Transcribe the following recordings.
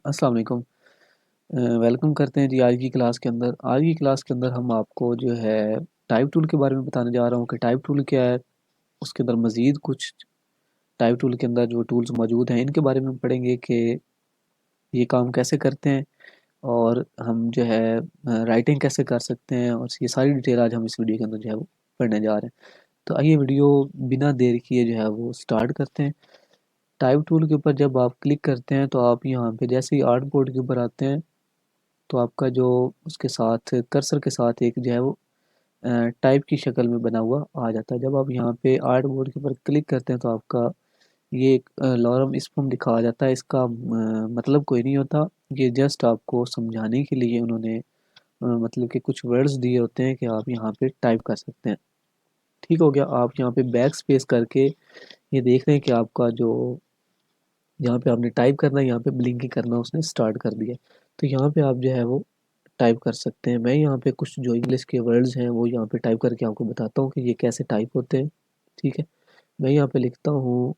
अस्सलाम वालेकुम। वेलकम करते हैं जी आज की क्लास के अंदर। आज की क्लास के अंदर हम आपको जो है टाइप टूल के बारे में बताने जा रहा हूँ कि टाइप टूल क्या है। उसके अंदर मज़ीद कुछ टाइप टूल के अंदर जो टूल्स मौजूद हैं इनके बारे में पढ़ेंगे कि ये काम कैसे करते हैं और हम जो है राइटिंग कैसे कर सकते हैं, और ये सारी डिटेल आज हम इस वीडियो के अंदर जो है वो पढ़ने जा रहे हैं। तो आइए वीडियो बिना देर किए जो है वो स्टार्ट करते हैं। टाइप टूल के ऊपर जब आप क्लिक करते हैं तो आप यहाँ पे जैसे ही आर्ट बोर्ड के ऊपर आते हैं तो आपका जो उसके साथ कर्सर के साथ एक जो है वो टाइप की शक्ल में बना हुआ आ जाता है। जब आप यहाँ पे आर्ट बोर्ड के ऊपर क्लिक करते हैं तो आपका ये एक लॉरम स्पून दिखा आ जाता है। इसका मतलब कोई नहीं होता, ये जस्ट आपको समझाने के लिए उन्होंने मतलब कि कुछ वर्ड्स दिए होते हैं कि आप यहाँ पे टाइप कर सकते हैं। ठीक हो गया। आप यहाँ पे बैक स्पेस करके ये देख रहे हैं कि आपका जो यहाँ पे आपने टाइप करना है, यहाँ पे ब्लिंकिंग करना उसने स्टार्ट कर दिया। तो यहाँ पे आप जो है वो टाइप कर सकते हैं। मैं यहाँ पे कुछ जो इंग्लिश के वर्ड्स हैं वो यहाँ पे टाइप करके आपको बताता हूँ कि ये कैसे टाइप होते हैं। ठीक है, मैं यहाँ पे लिखता हूँ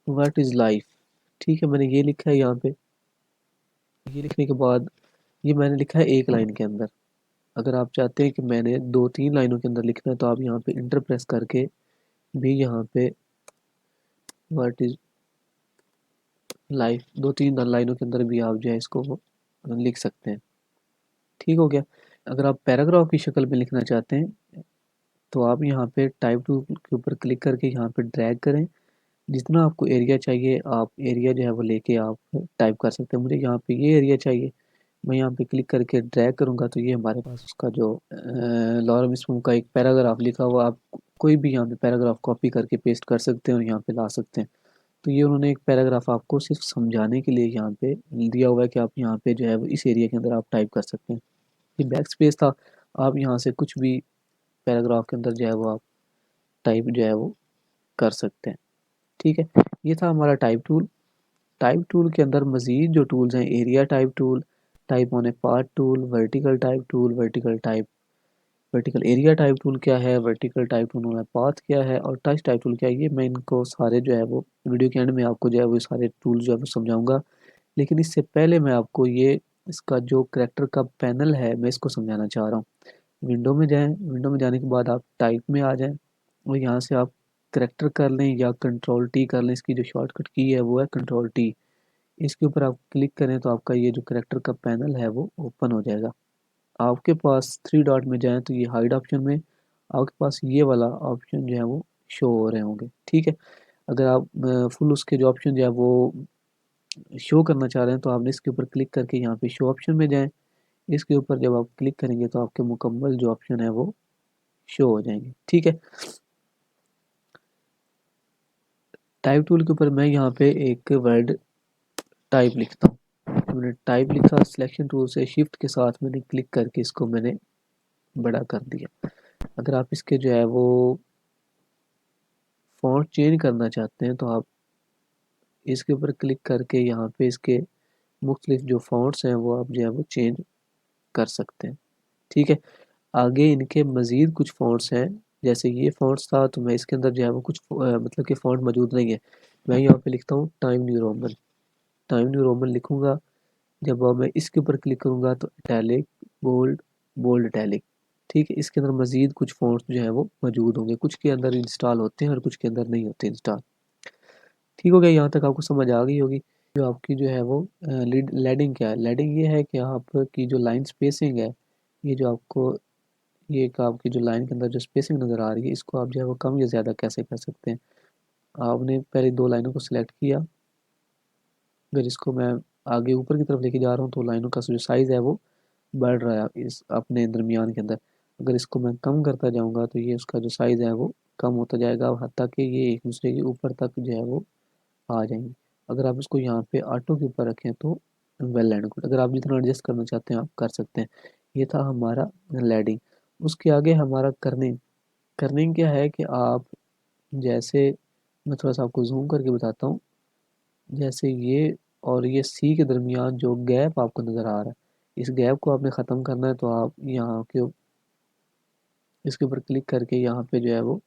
व्हाट इज़ लाइफ। ठीक है, मैंने ये लिखा है यहाँ पे। ये लिखने के बाद ये मैंने लिखा है एक लाइन के अंदर। अगर आप चाहते हैं कि मैंने 2-3 लाइनों के अंदर लिखना है तो आप यहाँ पे इंटर प्रेस करके भी यहाँ पे व्हाट इज़ लाइफ 2-3 लाइनों के अंदर भी आप जो है इसको लिख सकते हैं। ठीक हो गया। अगर आप पैराग्राफ की शक्ल में लिखना चाहते हैं तो आप यहाँ पे टाइप टूल के ऊपर क्लिक करके यहाँ पे ड्रैग करें। जितना आपको एरिया चाहिए आप एरिया जो है वो लेके आप टाइप कर सकते हैं। मुझे यहाँ पे ये एरिया चाहिए, मैं यहाँ पे क्लिक करके ड्रैग करूँगा तो ये हमारे पास उसका जो लॉरम स्पून का एक पैराग्राफ लिखा हुआ, आप कोई भी यहाँ पे पैराग्राफ कॉपी करके पेस्ट कर सकते हैं और यहाँ पे ला सकते हैं। तो ये उन्होंने एक पैराग्राफ आपको सिर्फ समझाने के लिए यहाँ पे दिया हुआ है कि आप यहाँ पे जो है वो इस एरिया के अंदर आप टाइप कर सकते हैं। ये बैक स्पेस था, आप यहाँ से कुछ भी पैराग्राफ के अंदर जो है वो आप टाइप जो है वो कर सकते हैं। ठीक है, ये था हमारा टाइप टूल। टाइप टूल के अंदर मज़ीद जो टूल्स हैं, area type tool, type on A part tool, vertical type tool, vertical area type tool क्या है, vertical type tool on a path क्या है, और टच टाइप टूल क्या है, ये मैं इनको सारे जो है वो वीडियो के एंड में आपको जो है वो सारे टूल जो है वो समझाऊंगा। लेकिन इससे पहले मैं आपको ये इसका जो करेक्टर का पैनल है मैं इसको समझाना चाह रहा हूँ। विंडो में जाएं, विंडो में जाने के बाद आप टाइप में आ जाएं और यहाँ से आप करेक्टर कर लें या कंट्रोल टी कर लें। इसकी जो शॉर्टकट की है वो है कंट्रोल टी। इसके ऊपर आप क्लिक करें तो आपका ये जो करेक्टर का पैनल है वो ओपन हो जाएगा। आपके पास थ्री डॉट में जाएं तो ये हाइड ऑप्शन में आपके पास ये वाला ऑप्शन जो है वो शो हो रहे होंगे। ठीक है, अगर आप फुल उसके जो ऑप्शन जो है वो शो करना चाह रहे हैं तो आपने इसके ऊपर क्लिक करके यहाँ पे शो ऑप्शन में जाएं। इसके ऊपर जब आप क्लिक करेंगे तो आपके मुकम्मल जो ऑप्शन है वो शो हो जाएंगे। ठीक है, टाइप टूल के ऊपर मैं यहाँ पे एक वर्ड टाइप लिखता हूँ। मैंने टाइप लिखा, सिलेक्शन टूल से शिफ्ट के साथ मैंने क्लिक करके इसको मैंने बड़ा कर दिया। अगर आप इसके जो है वो फॉन्ट चेंज करना चाहते हैं तो आप इसके ऊपर क्लिक करके यहाँ पे इसके मुख्तलिफ जो फॉन्ट्स हैं वो आप जो है वो चेंज कर सकते हैं। ठीक है, आगे इनके मज़ीद कुछ फ़ॉन्ट्स हैं। जैसे ये फ़ॉन्ट्स था तो मैं इसके अंदर जो है वो कुछ मतलब कि फ़ॉन्ट मौजूद नहीं है। मैं यहाँ पे लिखता हूँ time new Roman. Time new Roman लिखूँगा। जब मैं इसके ऊपर क्लिक करूँगा तो इटैलिक, बोल्ड, बोल्ड इटैलिक। ठीक है, इसके अंदर मज़ीद कुछ फ़ॉन्ट्स जो है वो मौजूद होंगे। कुछ के अंदर इंस्टॉल होते हैं और कुछ के अंदर नहीं होते इंस्टॉल। ठीक हो गया, यहाँ तक आपको समझ आ गई होगी। जो आपकी जो है वो लेडिंग क्या है। लेडिंग ये है कि आपकी जो लाइन स्पेसिंग है, ये जो आपको ये एक आपकी जो लाइन के अंदर जो स्पेसिंग नज़र आ रही है इसको आप जो है वो कम या ज़्यादा कैसे कर सकते हैं। आपने पहले दो लाइनों को सिलेक्ट किया, अगर इसको मैं आगे ऊपर की तरफ लेके जा रहा हूँ तो लाइनों का जो साइज़ है वो बढ़ रहा है इस अपने दरमियान के अंदर। अगर इसको मैं कम करता जाऊँगा तो ये उसका जो साइज़ है वो कम होता जाएगा, हत्ता कि ये एक दूसरे के ऊपर तक जो है वो आ जाएंगे। अगर आप इसको यहाँ पे ऑटो के ऊपर रखें तो वेल एंड गुड। अगर आप जितना एडजस्ट करना चाहते हैं आप कर सकते हैं। ये था हमारा लैडिंग। उसके आगे हमारा करनिंग। करनिंग क्या है कि आप जैसे मैं थोड़ा सा आपको जूम करके बताता हूँ। जैसे ये और ये सी के दरमियान जो गैप आपको नज़र आ रहा है, इस गैप को आपने ख़त्म करना है तो आप यहाँ के इसके ऊपर क्लिक करके यहाँ पे जो है वो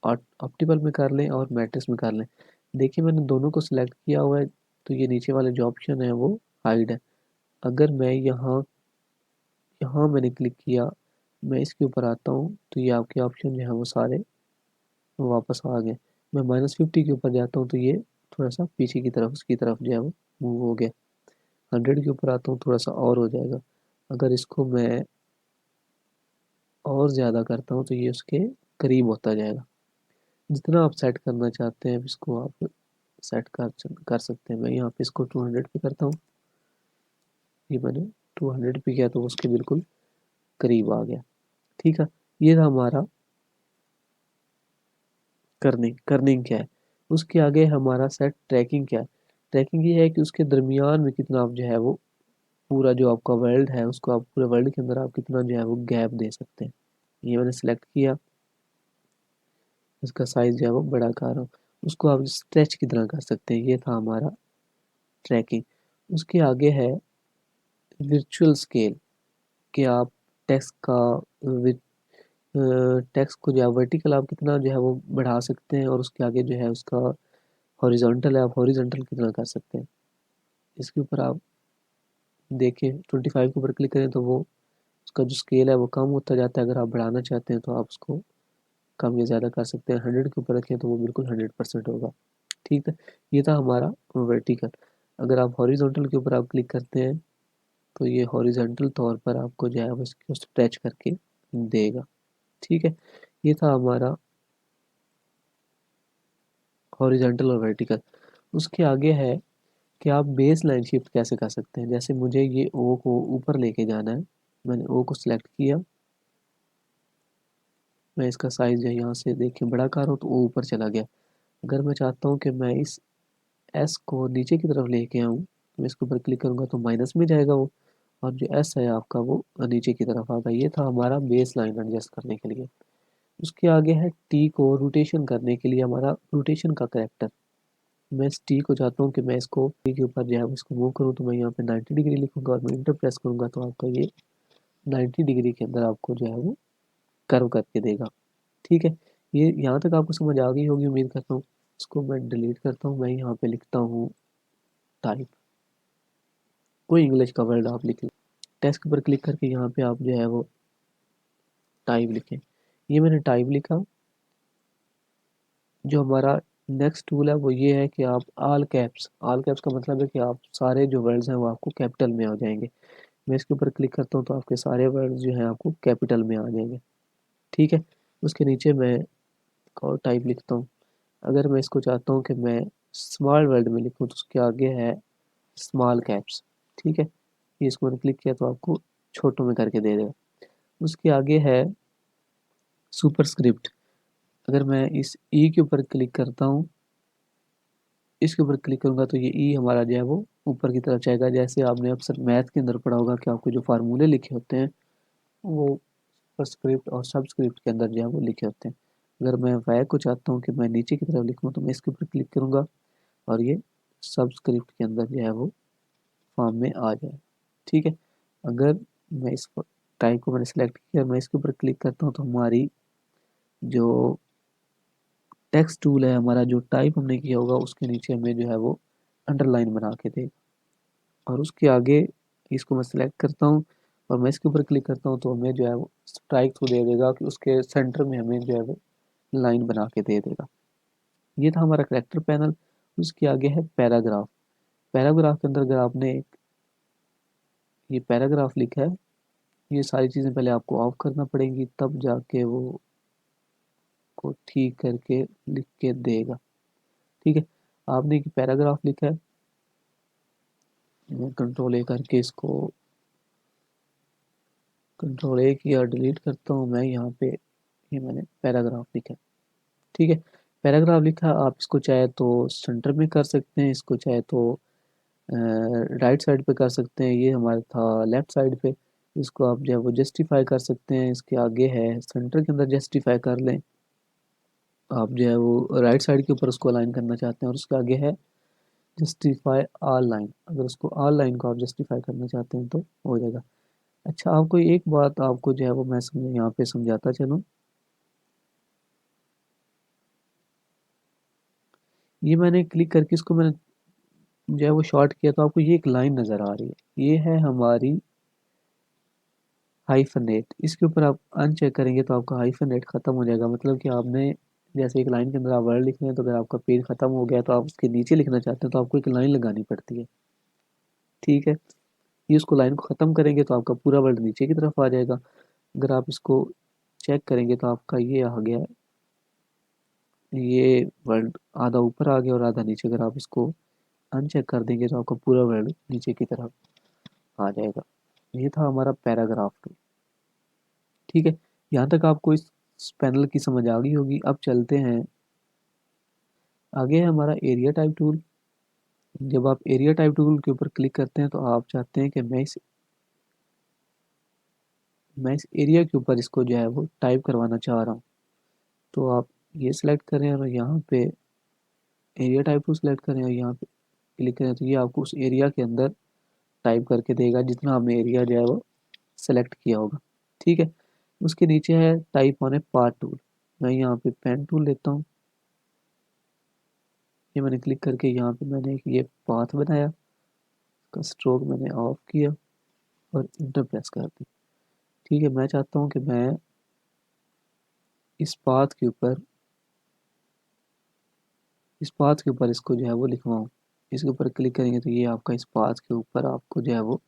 ऑप्टिमल में कर लें और मैट्रिक्स में कर लें। देखिए मैंने दोनों को सिलेक्ट किया हुआ है, तो ये नीचे वाला जो ऑप्शन है वो हाइड है। अगर मैं यहाँ यहाँ मैंने क्लिक किया, मैं इसके ऊपर आता हूँ, तो ये आपके ऑप्शन जो है वो सारे वापस आ गए। मैं -50 के ऊपर जाता हूँ तो ये थोड़ा सा पीछे की तरफ, उसकी तरफ जो है वो मूव हो गया। 100 के ऊपर आता हूँ, थोड़ा सा और हो जाएगा। अगर इसको मैं और ज़्यादा करता हूँ तो ये उसके करीब होता जाएगा। जितना आप सेट करना चाहते हैं इसको आप सेट कर सकते हैं। मैं यहाँ पे इसको 200 पे करता हूँ। ये मैंने 200 पे किया तो उसके बिल्कुल करीब आ गया। ठीक है, ये था हमारा कर्निंग। कर्निंग क्या है? उसके आगे हमारा सेट ट्रैकिंग क्या है? ट्रैकिंग ये है कि उसके दरमियान में कितना आप जो है वो पूरा जो आपका वर्ल्ड है उसको आप पूरे वर्ल्ड के अंदर आप कितना जो है वो गैप दे सकते हैं। ये मैंने सेलेक्ट किया, इसका साइज जो है वो बड़ा कर रहा हूँ। उसको आप स्ट्रेच की तरह कर सकते हैं। ये था हमारा ट्रैकिंग। उसके आगे है वर्चुअल स्केल, कि आप टेक्स्ट का टेक्स्ट को जो है वर्टिकल आप कितना जो है वो बढ़ा सकते हैं, और उसके आगे जो है उसका हॉरिजॉन्टल है, आप हॉरिजॉन्टल कितना कर सकते हैं। इसके ऊपर आप देखें 25 के ऊपर क्लिक करें तो वो उसका जो स्केल है वो कम होता जाता है। अगर आप बढ़ाना चाहते हैं तो आप उसको कम या ज़्यादा कर सकते हैं। 100 के ऊपर रखें तो वो बिल्कुल 100% होगा। ठीक है, ये था हमारा वर्टिकल। अगर आप हॉरिजॉन्टल के ऊपर आप क्लिक करते हैं तो ये हॉरिजॉन्टल तौर पर आपको जो है उसको स्ट्रेच करके देगा। ठीक है, ये था हमारा हॉरिजॉन्टल और वर्टिकल। उसके आगे है कि आप बेस लाइन शिफ्ट कैसे कर सकते हैं। जैसे मुझे ये ओ को ऊपर लेके जाना है, मैंने ओ को सिलेक्ट किया, मैं इसका साइज है यहाँ से देखिए बड़ा कर रहा हूँ तो वो ऊपर चला गया। अगर मैं चाहता हूँ कि मैं इस एस को नीचे की तरफ लेके आऊँ, तो मैं इसके ऊपर क्लिक करूँगा तो माइनस में जाएगा वो, और जो एस है आपका वो नीचे की तरफ आएगा। ये था हमारा बेस लाइन एडजस्ट करने के लिए। उसके आगे है टी को रोटेशन करने के लिए हमारा रोटेशन का करेक्टर। मैं इस टी को चाहता हूँ कि मैं इसको टी के ऊपर जो है इसको मूव करूँ, तो मैं यहाँ पे 90 डिग्री लिखूंगा और मैं इंटर प्रेस करूँगा तो आपका ये 90 डिग्री के अंदर आपको जो है वो कर्व करके देगा। ठीक है, ये यहाँ तक आपको समझ आ गई होगी उम्मीद करता हूँ। इसको मैं डिलीट करता हूँ, मैं यहाँ पे लिखता हूँ टाइप, कोई इंग्लिश का वर्ड आप लिख लें। टेक्स्ट पर क्लिक करके यहाँ पे आप जो है वो टाइप लिखें। ये मैंने टाइप लिखा। जो हमारा नेक्स्ट टूल है वो ये है कि आप ऑल कैप्स का मतलब है कि आप सारे जो वर्ड्स हैं वो आपको कैपिटल में आ जाएंगे। मैं इसके ऊपर क्लिक करता हूँ तो आपके सारे वर्ड्स जो हैं आपको कैपिटल में आ जाएंगे। ठीक है, उसके नीचे मैं एक और टाइप लिखता हूँ। अगर मैं इसको चाहता हूँ कि मैं स्मॉल वर्ड में लिखूँ तो उसके आगे है स्मॉल कैप्स। ठीक है, ये इसको मैंने क्लिक किया तो आपको छोटों में करके दे देगा। उसके आगे है सुपरस्क्रिप्ट। अगर मैं इस ई के ऊपर क्लिक करता हूँ, इसके ऊपर क्लिक करूँगा तो ये ई हमारा जो है वो ऊपर की तरफ जाएगा। जैसे आपने अक्सर मैथ के अंदर पढ़ा होगा कि आपको जो फार्मूले लिखे होते हैं वो सुपरस्क्रिप्ट और सबस्क्रिप्ट के अंदर जो है वो लिखे होते हैं। अगर मैं वाई को चाहता हूँ कि मैं नीचे की तरफ लिखूँ तो मैं इसके ऊपर क्लिक करूँगा और ये सबस्क्रिप्ट के अंदर जो है वो फॉर्म में आ जाए। ठीक है, अगर मैं इस टाइप को मैंने सेलेक्ट किया, मैं इसके ऊपर क्लिक करता हूँ तो हमारी जो टेक्स्ट टूल है, हमारा जो टाइप हमने किया होगा उसके नीचे हमें जो है वो अंडरलाइन बना के देगा। और उसके आगे इसको मैं सिलेक्ट करता हूँ और मैं इसके ऊपर क्लिक करता हूँ तो हमें जो है वो स्ट्राइक थ्रू दे देगा कि उसके सेंटर में हमें जो है वो लाइन बना के दे देगा। ये था हमारा करेक्टर पैनल। उसके आगे है पैराग्राफ। पैराग्राफ के अंदर अगर आपने एक ये पैराग्राफ लिखा है, ये सारी चीज़ें पहले आपको ऑफ करना पड़ेंगी तब जाके वो को ठीक करके लिख के देगा। ठीक है, आपने एक पैराग्राफ लिखा है, मैं कंट्रोल ए करके इसको कंट्रोल ए किया डिलीट करता हूँ। मैं यहाँ पे ये मैंने पैराग्राफ लिखा है। ठीक है, पैराग्राफ लिखा, आप इसको चाहे तो सेंटर में कर सकते हैं, इसको चाहे तो राइट साइड पे कर सकते हैं। ये हमारा था लेफ्ट साइड पे। इसको आप जो है वो जस्टिफाई कर सकते हैं। इसके आगे है सेंटर के अंदर जस्टिफाई कर लें। आप जो है वो राइट साइड के ऊपर उसको अलाइन करना चाहते हैं और उसके आगे है जस्टिफाई ऑल लाइन। अगर उसको ऑल लाइन को आप जस्टिफाई करना चाहते हैं तो हो जाएगा। अच्छा, आपको एक बात आपको जो है वो मैं समझ यहाँ पे समझाता चलूँ। ये मैंने क्लिक करके इसको मैंने जो है वो शॉर्ट किया, तो आपको ये एक लाइन नज़र आ रही है, ये है हमारी हाइफनेट। इसके ऊपर आप अनचेक करेंगे तो आपका हाइफनेट ख़त्म हो जाएगा, मतलब कि आपने जैसे एक लाइन के अंदर आप वर्ड लिख रहे हैं, तो अगर आपका पेज ख़त्म हो गया तो आप उसके नीचे लिखना चाहते हैं तो आपको एक लाइन लगानी पड़ती है। ठीक है, ये उसको लाइन को ख़त्म करेंगे तो आपका पूरा वर्ड नीचे की तरफ आ जाएगा। अगर आप इसको चेक करेंगे तो आपका ये आ गया, ये वर्ड आधा ऊपर आ गया और आधा नीचे। अगर आप इसको अनचेक कर देंगे तो आपका पूरा वर्ड नीचे की तरफ आ जाएगा। ये था हमारा पैराग्राफ टूल। ठीक है, यहाँ तक आपको इस पैनल की समझ आ गई होगी। अब चलते हैं आगे, है हमारा एरिया टाइप टूल। जब आप एरिया टाइप टूल के ऊपर क्लिक करते हैं तो आप चाहते हैं कि मैं इस एरिया के ऊपर इसको जो है वो टाइप करवाना चाह रहा हूँ, तो आप ये सिलेक्ट करें और यहाँ पे एरिया टाइप टूल सेलेक्ट करें और यहाँ पे क्लिक करें, तो ये आपको उस एरिया के अंदर टाइप करके देगा जितना आपने एरिया जो है वो सेलेक्ट किया होगा। ठीक है, उसके नीचे है type on a path tool. मैं यहाँ पे पेन टूल लेता हूँ, ये मैंने क्लिक करके यहाँ पे मैंने एक ये पाथ बनाया, इसका स्ट्रोक मैंने ऑफ किया और इंटर प्रेस कर दी। ठीक है, मैं चाहता हूँ कि मैं इस पाथ के ऊपर इसको जो है वो लिखवाऊँ। इसके ऊपर क्लिक करेंगे तो ये आपका इस पाथ के ऊपर आपको जो है वो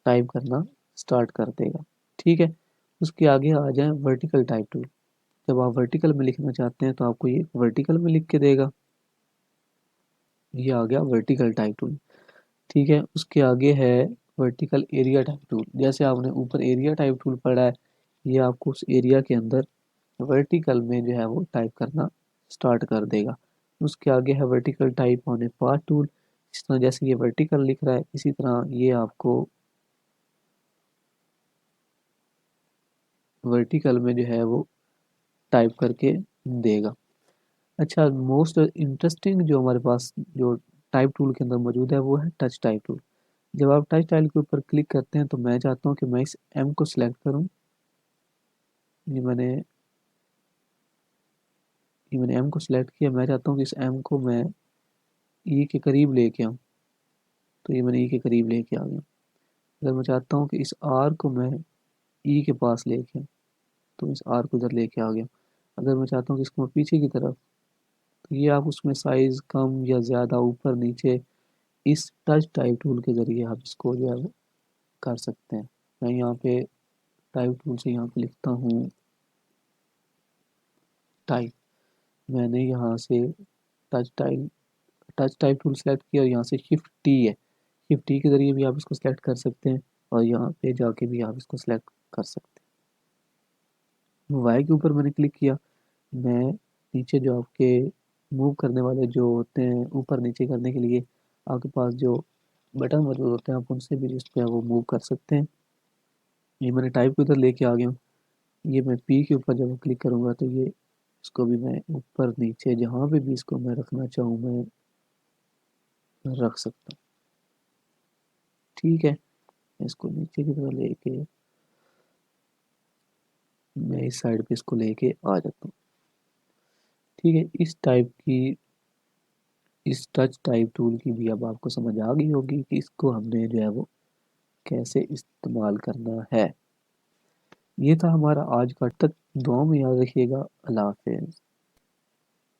टाइप करना स्टार्ट कर देगा। ठीक है, उसके आगे आ जाए वर्टिकल टाइप टूल। जब आप वर्टिकल में लिखना चाहते हैं तो आपको ये वर्टिकल में लिख के देगा। ये आ गया वर्टिकल टाइप टूल। ठीक है, उसके आगे है वर्टिकल एरिया टाइप टूल। जैसे आपने ऊपर एरिया टाइप टूल पढ़ा है, ये आपको उस एरिया के अंदर वर्टिकल में जो है वो टाइप करना स्टार्ट कर देगा। उसके आगे है vertical type on a path tool. इस तरह जैसे ये वर्टिकल लिख रहा है, इसी तरह ये आपको वर्टिकल में जो है वो टाइप करके देगा। अच्छा, मोस्ट इंटरेस्टिंग जो हमारे पास जो टाइप टूल के अंदर मौजूद है वो है टच टाइप टूल। जब आप टच टाइल के ऊपर क्लिक करते हैं तो मैं चाहता हूँ कि मैं इस एम को सिलेक्ट करूँ। ये मैंने एम को सिलेक्ट किया। मैं चाहता हूँ कि इस एम को मैं ई के करीब लेके आऊँ, तो ये मैंने ई के करीब लेके आ गया। अगर मैं चाहता हूँ कि इस आर को मैं ई के पास लेके आऊँ, तो इस आर को इधर लेके आ गया। अगर मैं चाहता हूँ कि इसको मैं पीछे की तरफ, तो ये आप उसमें साइज़ कम या ज़्यादा ऊपर नीचे इस टच टाइप टूल के ज़रिए आप इसको जो है वो कर सकते हैं। मैं यहाँ पे टाइप टूल से यहाँ पे लिखता हूँ टाइप। मैंने यहाँ से टच टाइप टूल सेलेक्ट किया और यहाँ से शिफ्ट टी है, शिफ्ट टी के ज़रिए भी आप इसको सेलेक्ट कर सकते हैं और यहाँ पे जाके भी आप इसको सेलेक्ट कर सकते हैं। वाई के ऊपर मैंने क्लिक किया। मैं नीचे जो आपके मूव करने वाले जो होते हैं ऊपर नीचे करने के लिए आपके पास जो बटन मौजूद होते हैं, आप उनसे भी जिस पे वो मूव कर सकते हैं। ये मैंने टाइप को इधर लेके आ गया हूँ। ये मैं पी के ऊपर जब क्लिक करूँगा तो ये इसको भी मैं ऊपर नीचे जहाँ पे भी इसको मैं रखना चाहूँ मैं रख सकता हूँ। ठीक है, इसको नीचे की तरफ लेके मैं इस साइड पे इसको लेके आ जाता हूँ। ठीक है, इस टच टाइप टूल की भी अब आपको समझ आ गई होगी कि इसको हमने जो है वो कैसे इस्तेमाल करना है। ये था हमारा आज का तक। दुआ में याद रखिएगा। अल्लाह हाफिज़।